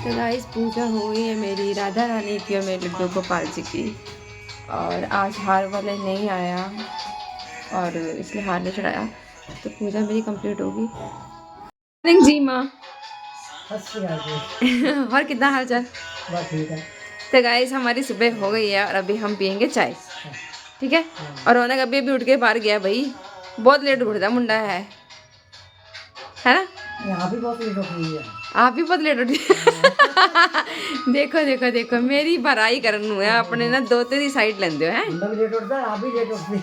तो गाइस पूजा हुई है मेरी राधा रानी की और मेरे लड्डू गोपाल जी की। और आज हार वाले नहीं आया और इसलिए हार नहीं चढ़ाया, तो पूजा मेरी कंप्लीट होगी। जी माँ और कितना हाल चाल? ठीक है। तो गाइस हमारी सुबह हो गई है और अभी हम पियेंगे चाय, ठीक है। और रौनक अभी अभी उठ के बाहर गया भाई, बहुत लेट उठता मुंडा है ना। यहाँ भी बहुत लेट हो गई है। आप भी बहुत लेट उठी देखो देखो देखो मेरी भराई करनू है अपने ना दो तेरी साइड लेंदे हो हैं। मुंडा भी लेट उठता है, आप भी लेट उठती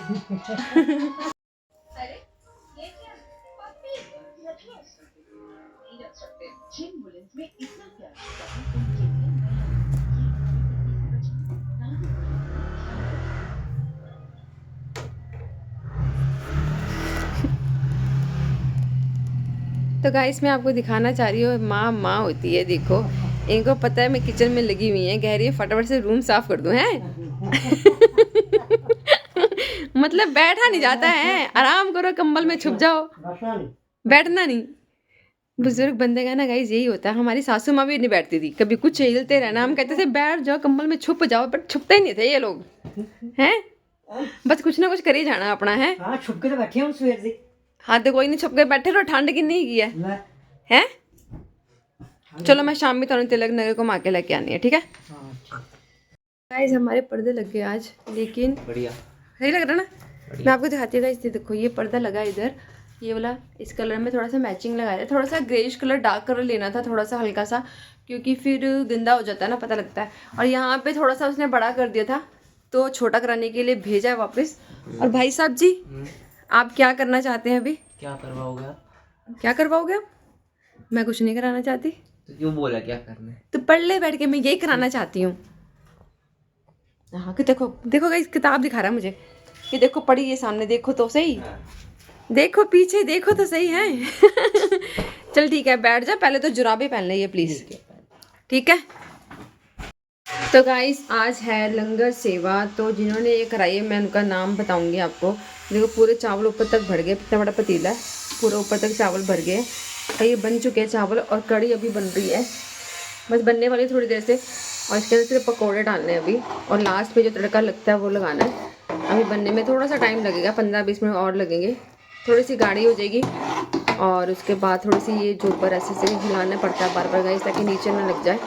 तो गाइस मैं आपको दिखाना चाह रही हूँ, माँ माँ होती है। देखो इनको पता है मैं किचन में लगी हुई है, कह रही है फटाफट से रूम साफ कर दूं हैं मतलब बैठा नहीं जाता है, आराम करो कंबल में छुप जाओ, बैठना नहीं। बुजुर्ग बंदे का ना गाइस यही होता है। हमारी सासू माँ भी नहीं बैठती थी, कभी कुछ हिलते रहना, हम कहते थे बैठ जाओ कंबल में छुप जाओ, बट छुपते ही नहीं थे ये लोग हैं, बस कुछ ना कुछ कर ही जाना अपना है। हाँ छुप के तो बैठी हूँ सवेर से। हाँ तो कोई नहीं, छुप के बैठे रहो, ठंड की नहीं की है हैं। चलो मैं शाम में तुरंत तिलक नगर को माँ के लेके आनी है, ठीक है। गाइस हमारे पर्दे लग गए आज, लेकिन बढ़िया सही लग रहा ना। मैं आपको दिखाती हूँ गाइस, देखो ये पर्दा लगा इधर, ये वाला इस कलर में थोड़ा सा मैचिंग लगाया है। थोड़ा सा ग्रेइश कलर डार्क कलर लेना था, थोड़ा सा हल्का सा, क्योंकि फिर गंदा हो जाता है ना, पता लगता है। और यहाँ पे थोड़ा सा उसने बड़ा कर दिया था, तो छोटा कराने के लिए भेजा है वापस। और भाई साहब जी आप क्या करना चाहते हैं अभी? क्या करवाओगे आप? क्या करवाओगे आप? मैं कुछ नहीं कराना चाहती। तो क्यों बोला क्या करना है? तो पढ़ ले बैठ के, मैं यही कराना चाहती हूँ। हाँ कि देखो देखो गाइस किताब दिखा रहा है मुझे, ये देखो पढ़ी ये सामने, देखो तो सही, देखो पीछे देखो तो सही है चल ठीक है बैठ जा, पहले तो जुराबे पहन ले ये प्लीज, ठीक है। तो गाइस आज है लंगर सेवा, तो जिन्होंने ये कराई है मैं उनका नाम बताऊंगी आपको। देखो पूरे चावल ऊपर तक भर गए, इतना बड़ा पतीला है, पूरा ऊपर तक चावल भर गए और ये बन चुके हैं चावल, और कढ़ी अभी बन रही है, बस बनने वाली थोड़ी देर से। और इसके अंदर सिर्फ पकौड़े डालने हैं अभी, और लास्ट पे जो तड़का लगता है वो लगाना है। अभी बनने में थोड़ा सा टाइम लगेगा, 15-20 मिनट और लगेंगे, थोड़ी सी गाढ़ी हो जाएगी। और उसके बाद थोड़ी सी ये जो ऊपर ऐसे से हिलाना पड़ता है बार बार गाइस, ताकि नीचे ना लग जाए।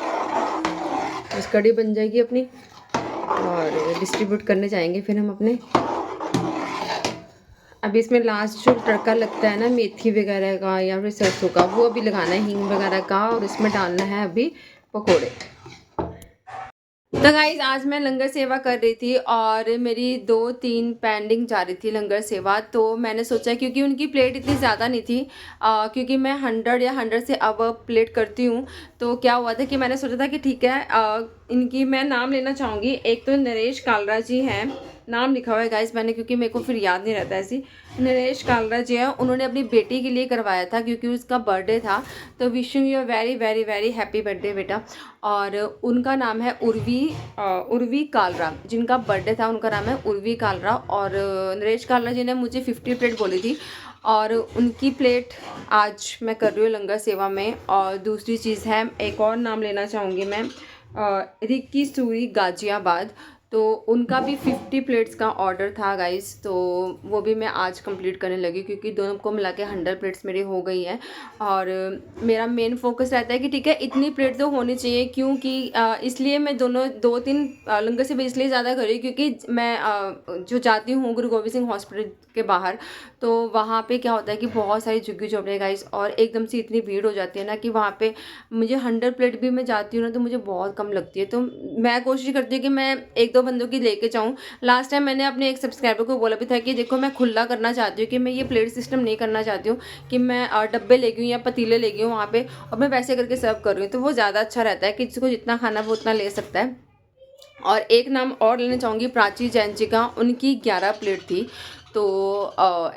बस कढ़ी बन जाएगी अपनी और डिस्ट्रीब्यूट करने जाएंगे फिर हम अपने। अभी इसमें लास्ट जो तड़का लगता है ना मेथी वगैरह का या फिर सरसों का, वो अभी लगाना है, हींग वगैरह का, और इसमें डालना है अभी पकोड़े। तो गाइज आज मैं लंगर सेवा कर रही थी और मेरी 2-3 पेंडिंग जा रही थी लंगर सेवा। तो मैंने सोचा क्योंकि उनकी प्लेट इतनी ज़्यादा नहीं थी, क्योंकि मैं 100 या 100 से अब प्लेट करती हूँ, तो क्या हुआ था कि मैंने सोचा था कि ठीक है इनकी मैं नाम लेना चाहूँगी। एक तो नरेश कालरा जी हैं, नाम लिखा हुआ है गाइस मैंने, क्योंकि मेरे को फिर याद नहीं रहता ऐसी। नरेश कालरा जी हैं, उन्होंने अपनी बेटी के लिए करवाया था क्योंकि उसका बर्थडे था। तो wishing you very very very happy birthday बेटा। और उनका नाम है उर्वी कालरा, जिनका बर्थडे था उनका नाम है उर्वी कालरा। और नरेश कालरा जी ने मुझे 50 प्लेट बोली थी, और उनकी प्लेट आज मैं कर रही हूँ लंगर सेवा में। और दूसरी चीज़ है, एक और नाम लेना चाहूँगी मैं, रिक्की सूरी गाजियाबाद, तो उनका भी 50 प्लेट्स का ऑर्डर था गाइस, तो वो भी मैं आज कंप्लीट करने लगी, क्योंकि दोनों को मिला के 100 प्लेट्स मेरी हो गई हैं। और मेरा मेन फोकस रहता है कि ठीक है इतनी प्लेट तो होनी चाहिए, क्योंकि इसलिए मैं 2-3 लंगर से भी इसलिए ज़्यादा कर रही हूँ, क्योंकि मैं जो जाती हूँ गुरु गोविंद सिंह हॉस्पिटल के बाहर, तो वहाँ पे क्या होता है कि बहुत सारी झुग्गी झोपड़े गाइस, और एकदम से इतनी भीड़ हो जाती है ना कि वहाँ पे मुझे 100 प्लेट भी मैं जाती हूँ ना तो मुझे बहुत कम लगती है। तो मैं कोशिश करती हूँ कि मैं 1-2 बंदों की लेके जाऊँ। लास्ट टाइम मैंने अपने एक सब्सक्राइबर को बोला भी था कि देखो मैं खुला करना चाहती हूँ, कि मैं ये प्लेट सिस्टम नहीं करना चाहती हूँ कि मैं डब्बे ले गई हूँ या पतीले ले गई हूँ वहाँ पे और मैं वैसे करके सर्व कर रही हूँ, तो वो ज़्यादा अच्छा रहता है कि जिसको जितना खाना वो उतना ले सकता है। और एक नाम और लेना चाहूँगी, प्राची जैन जी का, उनकी 11 प्लेट थी। तो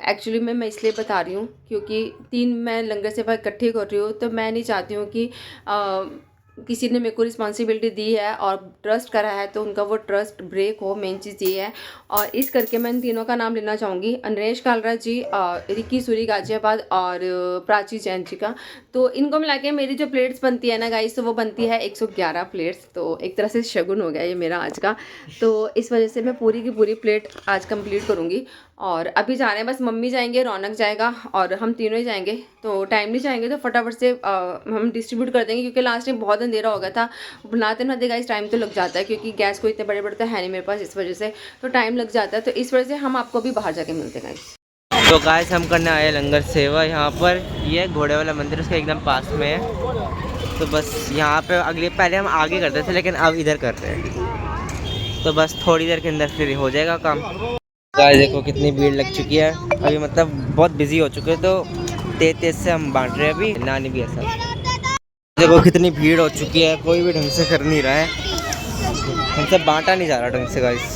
एक्चुअली मैं इसलिए बता रही हूँ क्योंकि 3 मैं लंगर सेवा इकट्ठी कर रही हूँ, तो मैं नहीं चाहती हूँ कि किसी ने मेरे को रिस्पॉन्सिबिलिटी दी है और ट्रस्ट करा है तो उनका वो ट्रस्ट ब्रेक हो, मेन चीज़ ये है। और इस करके मैं इन तीनों का नाम लेना चाहूँगी, अनरेश कालरा जी, रिकी सूरी गाजियाबाद और प्राची जैन जी का। तो इनको मिला के मेरी जो प्लेट्स बनती है ना गाइस, तो वो बनती है 111 प्लेट्स। तो एक तरह से शगुन हो गया ये मेरा आज का। तो इस वजह से मैं पूरी की पूरी प्लेट आज कंप्लीट करूँगी। और अभी जा रहे हैं, बस मम्मी जाएंगे, रौनक जाएगा और हम तीनों ही जाएंगे। तो टाइमली जाएंगे तो फटाफट से हम डिस्ट्रीब्यूट कर देंगे, क्योंकि लास्ट टाइम बहुत अंधेरा हो गया था। बनाते बनाते गाइस टाइम तो लग जाता है, क्योंकि गैस को इतने बड़े बड़े तो है नहीं मेरे पास, इस वजह से तो टाइम लग जाता है। तो इस वजह से हम आपको भी बाहर जाके मिलते हैं गाइस। तो गाइस हम करने आए लंगर सेवा यहाँ पर। ये घोड़े वाला मंदिर उसके एकदम पास में है। तो बस यहाँ पे पहले हम आगे करते थे, लेकिन अब इधर कर रहे हैं। तो बस थोड़ी देर के अंदर फिर हो जाएगा काम। गाइस देखो कितनी भीड़ लग चुकी है अभी, मतलब बहुत बिजी हो चुके हैं। तो तेज से हम बांट रहे हैं अभी, नानी भी ऐसा। देखो कितनी भीड़ हो चुकी है, कोई भी ढंग से कर नहीं रहा है, हमसे बांटा नहीं जा रहा ढंग से गाइस।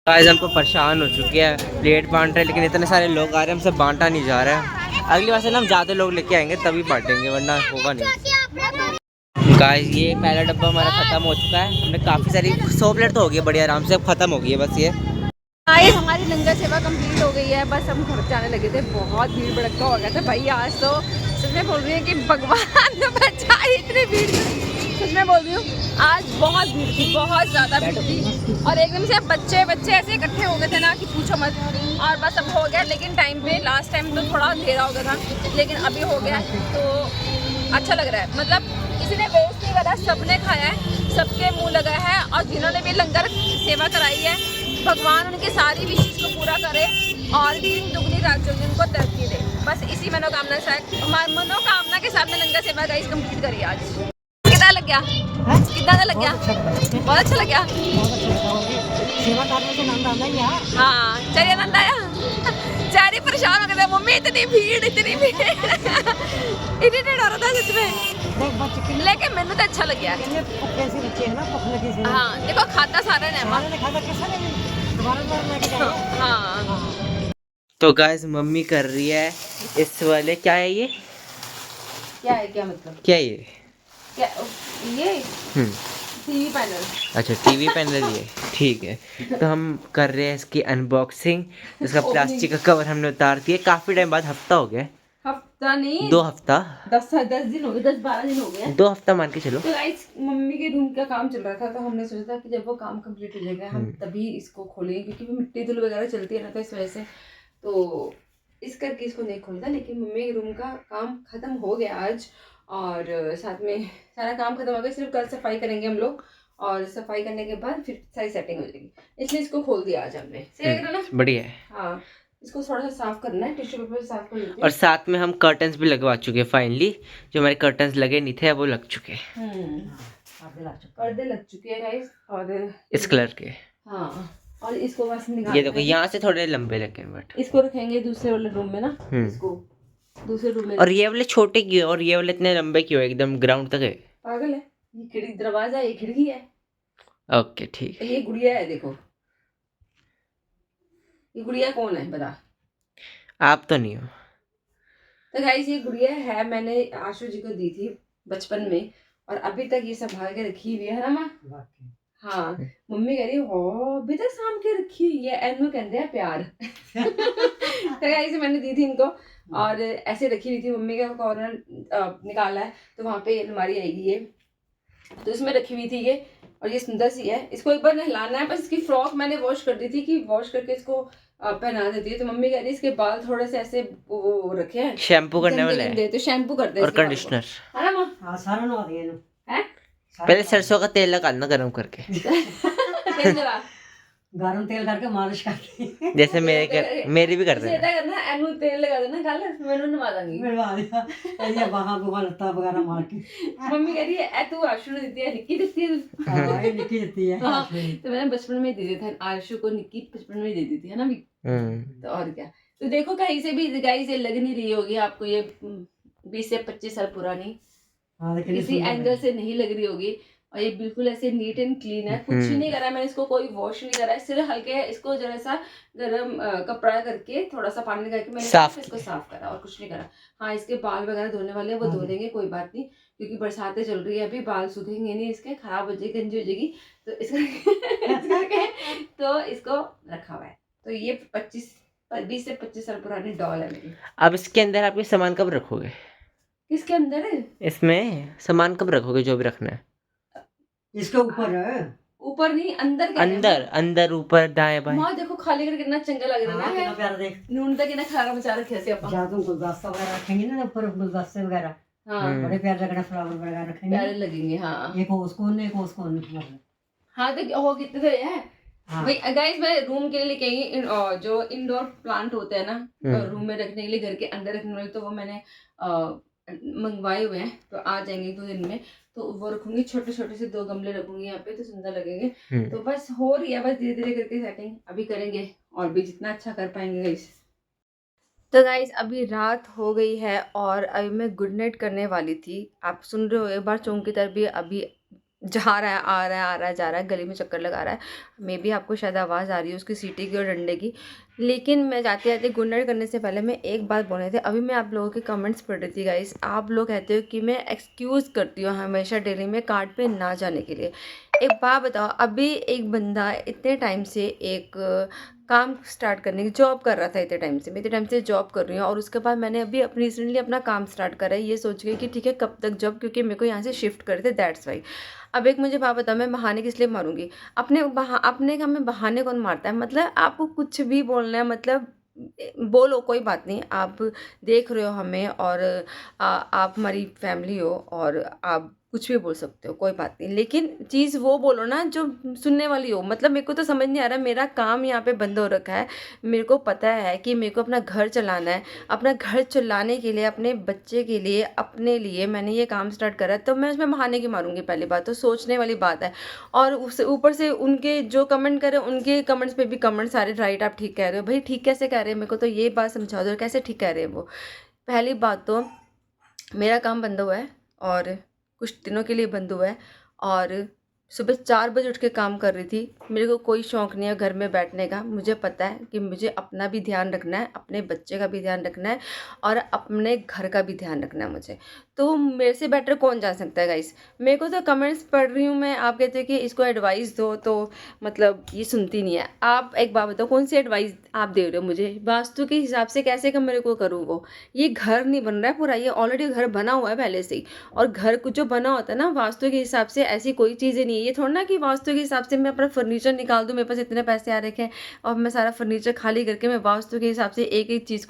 गाइस हम तो परेशान हो चुके हैं, प्लेट बांट रहे हैं लेकिन इतने सारे लोग आ रहे हैं, हमसे बांटा नहीं जा रहा है। अगली बार से ना हम ज़्यादा लोग लेके आएंगे तभी बांटेंगे, वरना होगा नहीं। गाइस ये पहला डब्बा हमारा ख़त्म हो चुका है। हमने काफ़ी सारी 100 प्लेट तो हो गई है बड़ी आराम से, अब ख़त्म हो गई है बस ये। गाइस हमारी लंगर सेवा कंप्लीट हो गई है, बस हम घर जाने लगे थे। बहुत भीड़ भड़का हो गया था भाई आज तो। सच में बोल रही है कि भगवान ने बचाई इतनी भीड़। सच में बोल रही हूँ, आज बहुत भीड़ थी, बहुत ज़्यादा भीड़ थी। और एकदम से बच्चे ऐसे इकट्ठे हो गए थे ना कि पूछो मत। और बस अब हो गया, लेकिन टाइम पे लास्ट टाइम तो थोड़ा अंधेरा हो गया था, लेकिन अभी हो गया तो अच्छा लग रहा है। मतलब किसी ने वेस्ट नहीं करा, सबने खाया है, सबके मुँह लगा है। और जिन्होंने भी लंगर सेवा कराई है, भगवान उनकी सारी विशेष को पूरा करे और दिन दुगनी रात चौगुनी उनको तरक्की दे। बस इसी मनोकामना के साथ में लंगर सेवा गाइस कंप्लीट करी आज। कितना लग गया? कितना लग गया? बहुत अच्छा लग गया। हाँ चलिए, आनंद आया। चारी परेशान हो गए थे, मम्मी इतनी भीड़ इतनी हो रहा था सच में, लेकिन मैंने तो अच्छा लग गया। हाँ देखो खाता सारा ने। हाँ तो गाइस मम्मी कर रही है इस वाले, क्या है ये? क्या मतलब? क्या ये? क्या ये? TV panel. अच्छा टीवी पैनल ये, ठीक है। तो हम कर रहे हैं इसकी अनबॉक्सिंग। इसका प्लास्टिक का कवर हमने उतार दिया काफ़ी टाइम बाद, हफ्ता हो गया। हफ्ता नहीं, 2 हफ्ता, 10 दिन हो गए, 10-12 दिन हो गए। 2 हफ्ता मान के चलो। तो गाइस मम्मी के रूम का काम चल रहा था, तो हमने सोचा था कि जब वो काम कंप्लीट हो जाएगा हम तभी इसको खोलेंगे, क्योंकि वो मिट्टी धूल वगैरह चलती है ना, तो इस वजह से तो इस करके इसको नहीं खोलता। लेकिन मम्मी के रूम का काम खत्म हो गया आज, और साथ में सारा काम खत्म हो गया। सिर्फ कल सफाई करेंगे हम लोग, और सफाई करने के बाद फिर सारी सेटिंग हो जाएगी, इसलिए इसको खोल दिया आज हमने। सही लग रहा ना? बढ़िया है। हाँ इसको थोड़ा सा साफ करना है, टिश्यू पेपर से साफ कर लेते हैं। और साथ में हम कर्टन्स भी लगवा चुके हैं फाइनली। जो हमारे कर्टन्स लगे नहीं थे वो लग चुके हैं। पर्दे लग चुके हैं गाइस, और इस कलर के। हाँ और इसको बस निकाल, ये देखो यहाँ से थोड़े लंबे लगे हैं, बट इसको रखेंगे दूसरे वाले रूम में ना। इसको दूसरे रूम में। और ये वाले छोटे क्यों और ये वाले इतने लंबे क्यों, एकदम ग्राउंड तक है? पागल है, ये खिड़की दरवाजा, ये खिड़की है। ओके ठीक है। ये गुड़िया है, देखो ये गुड़िया कौन है बता? आप तो नहीं हो। तो गाइस ये गुड़िया है, मैंने आशु जी को दी थी बचपन में, और अभी तक ये संभाल के रखी हुई है ना माँ? हाँ मम्मी कह रही हो अभी तक साम के रखी हुई है, एनू कहते हैं प्यार। तो गाइस मैंने दी थी इनको, और ऐसे रखी हुई थी। मम्मी का कॉर्नर निकाला है, तो वहाँ पे अलमारी आएगी ये, तो इसमें रखी हुई थी ये। और ये सुंदर सी है, इसको एक बार नहलाना है बस। इसकी फ्रॉक मैंने वॉश कर दी थी कि वॉश करके इसको पहना देती है। तो मम्मी कह रही है इसके बाल थोड़े से ऐसे वो रखे हैं, शैम्पू करने वाले हैं, तो शैम्पू कर दे और कंडीशनर है ना माँ? हाँ सारा नहा दिया है। पहले सरसों का तेल लगाना गरम करके। गरम तेल करके मालिश करके, जैसे मेरी भी कर देना। करना एनू तेल लगा देना, कल मैंने नवा दूंगी। ये वहां को लत्ता वगैरह मार के। मम्मी कह रही है ए तू आशु ने दी है, निक्की देती है तू? हाँ ये निक्की देती है। हाँ, तो मैंने बचपन में दे दिया था आशु को, निक्की बचपन में दे दी थी है ना भी। तो और क्या, तो देखो कहीं से भी गाइस ये लग नहीं रही होगी आपको, ये 20 से 25 साल पुरानी, किसी एंगल से नहीं लग रही होगी। और ये बिल्कुल ऐसे नीट एंड क्लीन है, कुछ नहीं करा है मैंने इसको, कोई वॉश नहीं करा है, सिर्फ हल्के इसको जरा सा गर्म कपड़ा करके थोड़ा सा पानी लगा के मैंने साफ इसको साफ करा और कुछ नहीं करा। हाँ, इसके बाल वगैरह धोने वाले हैं, वो धो देंगे, कोई बात नहीं, क्योंकि बरसातें चल रही है अभी, बाल सूखेंगे नहीं इसके, खराब हो जाएगी, गंजी हो जाएगी, तो तो इसको रखा हुआ है। तो ये 20 से 25 साल पुरानी डॉल है मेरी। अब इसके अंदर आप ये सामान कब रखोगे? किसके अंदर है? इसमें सामान कब रखोगे जो भी रखना है? इसके ऊपर है, ऊपर नहीं, अंदर के अंदर अंदर ऊपर दाएं बाएं। माँ देखो खाली करके कितना चंगा लग रहा हाँ, है कितना ना, प्यारा देख। नून तक कितना खारा मचा रखे से अपन। जहाँ तुम गुलदस्ता वगैरह रखेंगे ना, ऊपर गुलदस्ते वगैरह हाँ, बड़े प्यारे लगना, फ्लावर वगैरह रखेंगे, प्यारे लगेंगे। हाँ एक ओस कोन, एक ओस कोन मतलब। हाँ, तो हो कितने तो है हाँ। भाई गाइस, मैं रूम के लिए लेके आई जो इंडोर प्लांट होते हैं ना, रूम में रखने के लिए, घर के अंदर रखने वाले, तो वो मैंने मंगवाए हुए हैं, तो आ जाएंगे 2 दिन में, तो वो रखूंगी, छोटे छोटे से 2 गमले रखूंगी यहाँ पे, तो सुंदर लगेंगे। तो बस हो रही है, बस धीरे धीरे करके सेटिंग अभी करेंगे, और भी जितना अच्छा कर पाएंगे गाइस। तो गाइस अभी रात हो गई है और अभी मैं गुड नाइट करने वाली थी। आप सुन रहे हो एक बार चौंकी तरफ भी अभी जा रहा है, आ रहा है, आ रहा है, जा रहा है, गली में चक्कर लगा रहा है, मे बी आपको शायद आवाज़ आ रही है उसकी सीटी की और डंडे की। लेकिन मैं जाते जाते गुड नाइट करने से पहले मैं एक बात बोल रही थी। अभी मैं आप लोगों के कमेंट्स पढ़ रही थी गाइस, आप लोग कहते हो कि मैं एक्सक्यूज़ करती हूँ हमेशा डेली में कार्ड पे ना जाने के लिए। एक बात बताओ, अभी एक बंदा इतने टाइम से एक काम स्टार्ट करने की जॉब कर रहा था, इतने टाइम से मैं इतने टाइम से जॉब कर रही हूँ, और उसके बाद मैंने अभी अपनी रिसेंटली अपना काम स्टार्ट करा है, ये सोच के कि ठीक है कब तक जॉब, क्योंकि मेरे को यहाँ से शिफ्ट करे थे, दैट्स वाई। अब एक मुझे बात बताओ, मैं बहाने किस लिए मारूंगी? अपने काम में बहाने कौन मारता है? मतलब आपको कुछ भी बोलना है, मतलब बोलो, कोई बात नहीं, आप देख रहे हो हमें, और आप हमारी फैमिली हो, और आप कुछ भी बोल सकते हो, कोई बात नहीं, लेकिन चीज़ वो बोलो ना जो सुनने वाली हो। मतलब मेरे को तो समझ नहीं आ रहा, मेरा काम यहाँ पे बंद हो रखा है, मेरे को पता है कि मेरे को अपना घर चलाना है, अपना घर चलाने के लिए, अपने बच्चे के लिए, अपने लिए मैंने ये काम स्टार्ट करा है, तो मैं उसमें बहाने की मारूंगी? पहली बात तो सोचने वाली बात है। और उससे ऊपर से उनके जो कमेंट करे, उनके कमेंट्स पे भी कमेंट सारे राइट, आप ठीक कह रहे हो। भाई ठीक कैसे कह रहे हैं? मेरे को तो ये बात समझा दो, कैसे ठीक कह रहे हैं वो? पहली बात तो मेरा काम बंद हुआ है, और कुछ दिनों के लिए बंद हुआ है, और सुबह 4 बजे उठ के काम कर रही थी। मेरे को कोई शौक़ नहीं है घर में बैठने का, मुझे पता है कि मुझे अपना भी ध्यान रखना है, अपने बच्चे का भी ध्यान रखना है, और अपने घर का भी ध्यान रखना है मुझे। तो मेरे से बेटर कौन जा सकता है गाइस? मेरे को तो कमेंट्स पढ़ रही हूँ मैं, आप कहते हो कि इसको एडवाइस दो, तो मतलब ये सुनती नहीं है। आप एक बात बताओ, कौन सी एडवाइस आप दे रहे हो मुझे? वास्तु के हिसाब से कैसे कमरे को करूँ? वो ये घर नहीं बन रहा है पूरा, ये ऑलरेडी घर बना हुआ है पहले से ही, और घर को जो बना होता है ना वास्तु के हिसाब से, ऐसी कोई चीज़ें नहीं है। ये थोड़ा ना कि वास्तु के हिसाब से मैं अपना फर्नीचर निकाल दूँ, मेरे पास इतने पैसे आ रखे हैं और मैं सारा फर्नीचर खाली करके मैं वास्तु के हिसाब से एक एक चीज़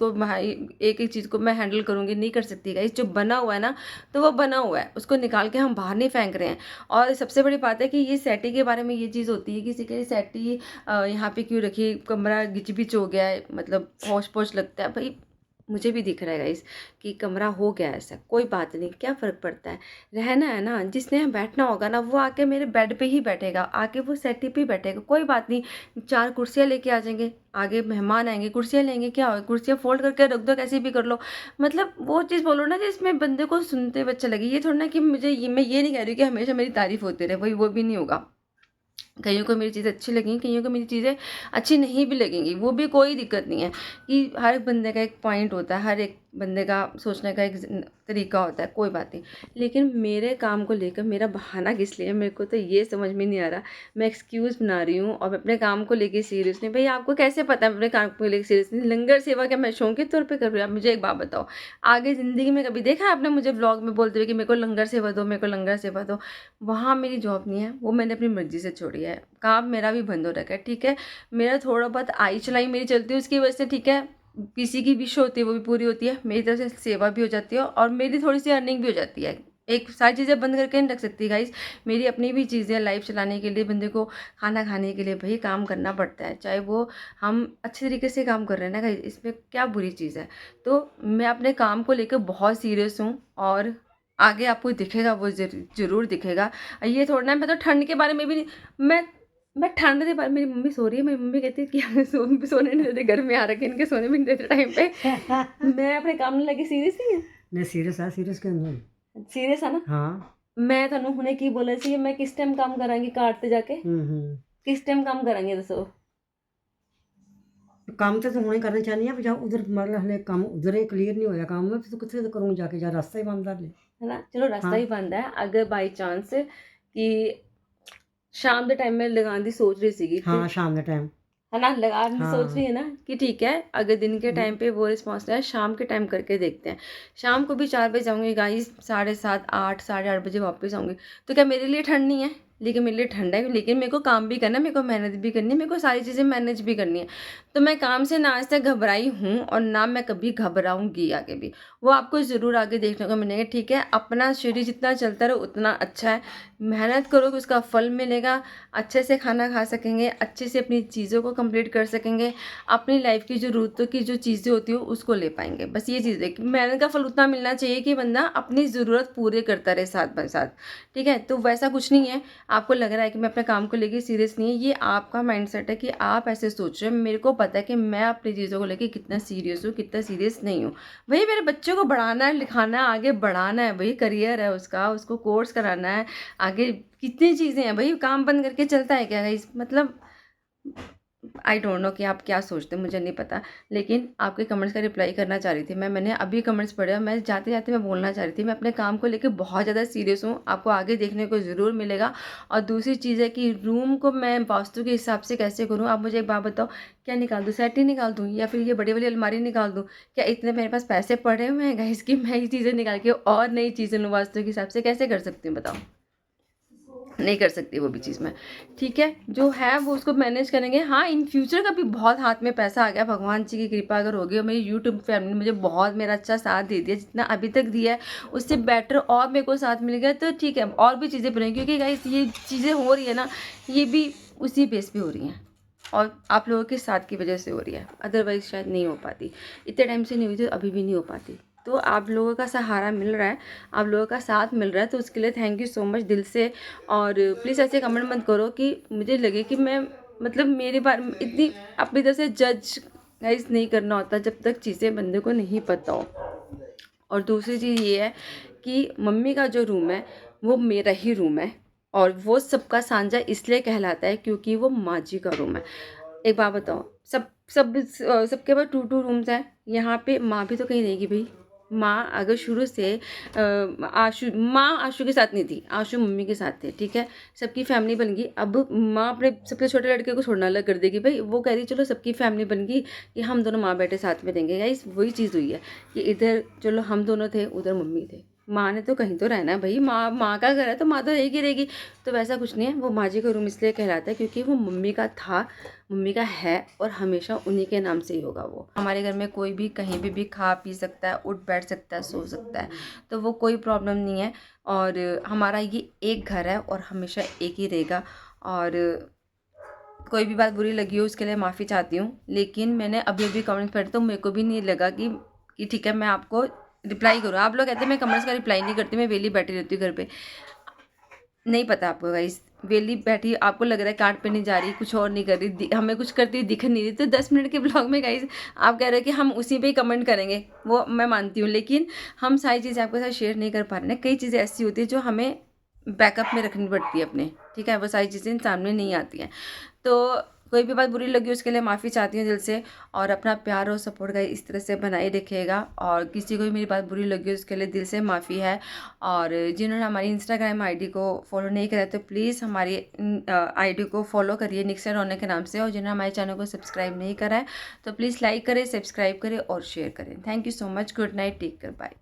को मैं हैंडल करूँगी, नहीं कर सकती गाइस। जो बना हुआ है ना, तो वो बना हुआ है, उसको निकाल के हम बाहर नहीं फेंक रहे हैं। और सबसे बड़ी बात है कि ये सेटी के बारे में ये चीज़ होती है, किसी के सेटी यहाँ पे क्यों रखी, कमरा गिच बिच हो गया है, मतलब पौच पौच लगता है। भाई मुझे भी दिख रहा है गाइस कि कमरा हो गया ऐसा, कोई बात नहीं, क्या फ़र्क पड़ता है? रहना है ना, जिसने बैठना होगा ना वो आके मेरे बेड पे ही बैठेगा, आके वो सेटी पे ही बैठेगा, कोई बात नहीं। 4 कुर्सियाँ लेके आ जाएंगे, आगे मेहमान आएंगे, कुर्सियाँ लेंगे, क्या हो, कुर्सियाँ फोल्ड करके रख दो, कैसे भी कर लो। मतलब वो चीज़ बोलो ना जिसमें बंदे को सुनते हुए अच्छा लगे। ये थोड़ा ना कि मैं ये नहीं कह रही कि हमेशा मेरी तारीफ़ होती रहे, वही वो भी नहीं होगा। कईयों को मेरी चीज़ें अच्छी लगेंगी, कईयों को मेरी चीज़ें अच्छी नहीं भी लगेंगी, वो भी कोई दिक्कत नहीं है। कि हर एक बंदे का एक पॉइंट होता है, हर एक बंदे का सोचने का एक तरीका होता है, कोई बात नहीं। लेकिन मेरे काम को लेकर मेरा बहाना किस लिए है, मेरे को तो ये समझ में नहीं आ रहा। मैं एक्सक्यूज़ बना रही हूँ और मैं अपने काम को लेकर सीरियस नहीं। भाई आपको कैसे पता है अपने काम को लेकर सीरियस नहीं? लंगर सेवा क्या मैं शौक के तौर पर कर रही हूँ? आप मुझे एक बात बताओ, आगे ज़िंदगी में कभी देखा आपने मुझे ब्लॉग में बोलते हुए कि मेरे को लंगर सेवा दो, मेरे को लंगर सेवा दो? वहाँ मेरी जॉब नहीं है, वो मैंने अपनी मर्ज़ी से छोड़ी है। काम मेरा भी बंद हो रखा है, ठीक है। मेरा थोड़ा बहुत आई चलाई मेरी चलती है, उसकी वजह से ठीक है, किसी की विश होती है वो भी पूरी होती है, मेरी तरफ से सेवा भी हो जाती है और मेरी थोड़ी सी अर्निंग भी हो जाती है। एक सारी चीज़ें बंद करके नहीं रख सकती गाइस, मेरी अपनी भी चीज़ें, लाइफ चलाने के लिए, बंदे को खाना खाने के लिए भाई काम करना पड़ता है, चाहे वो हम अच्छे तरीके से काम कर रहे हैं ना गाइस, इसमें क्या बुरी चीज़ है। तो मैं अपने काम को लेकर बहुत सीरियस हूँ और आगे आपको दिखेगा, वो ज़रूर दिखेगा। ये थोड़ा ना, मैं तो ठंड के बारे में भी नहीं, मैं ठंड के बारे, मेरी मम्मी सो रही है, मेरी मम्मी कहती है कि सोने नहीं देते, घर में आ रखे इनके, सोने भी नहीं देते टाइम पे। मैं अपने काम में लगे सीरियस नहीं है। नहीं सीरियस है, सीरियस क्यों नहीं? सीरियस है ना? हाँ मैं थानू हुणे की बोला सी मैं किस टाइम काम करांगी काटते जाके किस टाइम काम करांगे दसो काम तो हुणे करना चाहनी है जहाँ उधर मतलब हले काम उधर ही क्लियर नहीं होया काम में तो कितने करूँगी जाके जा रास्ता ही बंद कर ले है ना। चलो रास्ता हाँ। ही बंद है अगर बाई चांस कि शाम के टाइम में लगाने की सोच रही सीगी हाँ शाम के टाइम है ना लगाने की हाँ। सोच रही है ना कि ठीक है अगर दिन के टाइम पे वो रिस्पॉन्स है शाम के टाइम करके देखते हैं। शाम को भी 4 बजे जाऊँगी गाइस 7:30 8 8:30 बजे वापस आऊँगी तो क्या मेरे लिए ठंड नहीं है लेकिन मेरे लिए ठंड है लेकिन मेरे को काम भी करना है मेरे को मेहनत भी करनी है मेरे को सारी चीज़ें मैनेज भी करनी है। तो मैं काम से ना आज तक घबराई हूँ और ना मैं कभी घबराऊँगी आगे भी। वो आपको ज़रूर आगे देखने को मिलेगा। ठीक है अपना शरीर जितना चलता रहे उतना अच्छा है। मेहनत करोगे उसका फल मिलेगा। अच्छे से खाना खा सकेंगे अच्छे से अपनी चीज़ों को कंप्लीट कर सकेंगे अपनी लाइफ की ज़रूरतों की जो चीज़ें होती हो उसको ले पाएंगे। बस ये चीज़ है कि मेहनत का फल उतना मिलना चाहिए कि बंदा अपनी ज़रूरत पूरे करता रहे साथ बाय साथ। ठीक है तो वैसा कुछ नहीं है। आपको लग रहा है कि मैं अपने काम को लेके सीरियस नहीं है ये आपका माइंडसेट है कि आप ऐसे सोच रहे हो। मेरे को पता है कि मैं अपनी चीज़ों को लेके कितना सीरियस हूँ कितना सीरियस नहीं हूँ। भाई मेरे बच्चों को बढ़ाना है लिखाना है आगे बढ़ाना है भाई करियर है उसका उसको कोर्स कराना है आगे कितनी चीज़ें हैं भाई काम बंद करके चलता है क्या गाइस मतलब आई डोंट नो कि आप क्या सोचते हैं मुझे नहीं पता। लेकिन आपके कमेंट्स का रिप्लाई करना चाह रही थी मैंने अभी कमेंट्स पढ़े और मैं जाते जाते मैं बोलना चाह रही थी मैं अपने काम को लेकर बहुत ज़्यादा सीरियस हूँ। आपको आगे देखने को ज़रूर मिलेगा। और दूसरी चीज़ है कि रूम को मैं वास्तु के हिसाब से कैसे करूँ। आप मुझे एक बात बताओ क्या निकाल दूँ सेट ही निकाल दूँ या फिर ये बड़ी वाली अलमारी निकाल दूँ। क्या इतने मेरे पास पैसे पड़े हुए हैं गाइस कि मैं ये चीज़ें निकाल के और नई चीज़ें लूँ वास्तु के हिसाब से कैसे कर सकती हूँ बताओ। नहीं कर सकती वो भी चीज़ मैं। ठीक है जो है वो उसको मैनेज करेंगे। हाँ इन फ्यूचर का भी बहुत हाथ में पैसा आ गया भगवान जी की कृपा अगर होगी और मेरी यूट्यूब फैमिली ने मुझे बहुत मेरा अच्छा साथ दे दिया जितना अभी तक दिया है उससे बेटर और मेरे को साथ मिल गया तो ठीक है और भी चीज़ें बनेंगी क्योंकि गाइस ये चीज़ें हो रही है ना ये भी उसी बेस पे हो रही हैं और आप लोगों के साथ की वजह से हो रही है। अदरवाइज शायद नहीं हो पाती इतने टाइम से नहीं हुई थी अभी भी नहीं हो पाती। तो आप लोगों का सहारा मिल रहा है आप लोगों का साथ मिल रहा है तो उसके लिए थैंक यू सो मच दिल से। और प्लीज़ ऐसे कमेंट मत करो कि मुझे लगे कि मैं मतलब मेरे बारे में इतनी अपनी तरफ से जज गाइस नहीं करना होता जब तक चीज़ें बंदे को नहीं पता हो। और दूसरी चीज़ ये है कि मम्मी का जो रूम है वो मेरा ही रूम है और वो सबका साझा इसलिए कहलाता है क्योंकि वो माँ जी का रूम है। एक बात बताओ सबके पास 2 रूम्स हैं। यहाँ पे माँ भी तो कहीं रहेगी भाई। माँ अगर शुरू से आशु के साथ नहीं थी आशु मम्मी के साथ थे। ठीक है सबकी फैमिली बन गई। अब माँ अपने सबसे छोटे लड़के को छोड़ना अलग कर देगी भाई वो कह रही चलो सबकी फैमिली बन गई कि हम दोनों माँ बेटे साथ में रहेंगे। गाइस वही चीज़ हुई है कि इधर चलो हम दोनों थे उधर मम्मी थे। माँ ने तो कहीं तो रहना है भाई माँ का घर है तो माँ तो रहेगी रहेगी। तो वैसा कुछ नहीं है वो माँ जी का रूम इसलिए कहलाता है क्योंकि वो मम्मी का था मम्मी का है और हमेशा उन्हीं के नाम से ही होगा। वो हमारे घर में कोई भी कहीं भी खा पी सकता है उठ बैठ सकता है सो सकता है तो वो कोई प्रॉब्लम नहीं है। और हमारा ये एक घर है और हमेशा एक ही रहेगा। और कोई भी बात बुरी लगी हो उसके लिए माफ़ी चाहती हूँ। लेकिन मैंने अभी कमेंट्स पढ़े तो मेरे को भी नहीं लगा कि ठीक है मैं आपको रिप्लाई करूँ। आप लोग कहते हैं मैं कमेंट्स का रिप्लाई नहीं करती मैं वेली बैठी रहती हूँ घर पे। नहीं पता आपको गाइस वेली बैठी आपको लग रहा है काट पे नहीं जा रही कुछ और नहीं कर रही हमें कुछ करती दिख नहीं रही। तो 10 मिनट के ब्लॉग में गाइस आप कह रहे हो कि हम उसी पे ही कमेंट करेंगे वो मैं मानती हूँ। लेकिन हम सारी चीज़ें आपके साथ शेयर नहीं कर पा रहे हैं। कई चीज़ें ऐसी होती है जो हमें बैकअप में रखनी पड़ती है अपने। ठीक है वो सारी चीज़ें सामने नहीं आती हैं। तो कोई भी बात बुरी लगी उसके लिए माफ़ी चाहती हूँ दिल से। और अपना प्यार और सपोर्ट का इस तरह से बनाए रखिएगा। और किसी को भी मेरी बात बुरी लगी उसके लिए दिल से माफ़ी है। और जिन्होंने हमारी इंस्टाग्राम आईडी को फॉलो नहीं करा तो प्लीज़ हमारी आईडी को फॉलो करिए निक्सर रोने के नाम से। और जिन्होंने हमारे चैनल को सब्सक्राइब नहीं करा है तो प्लीज़ लाइक करें सब्सक्राइब करें और शेयर करें। Thank you so much good night take care bye.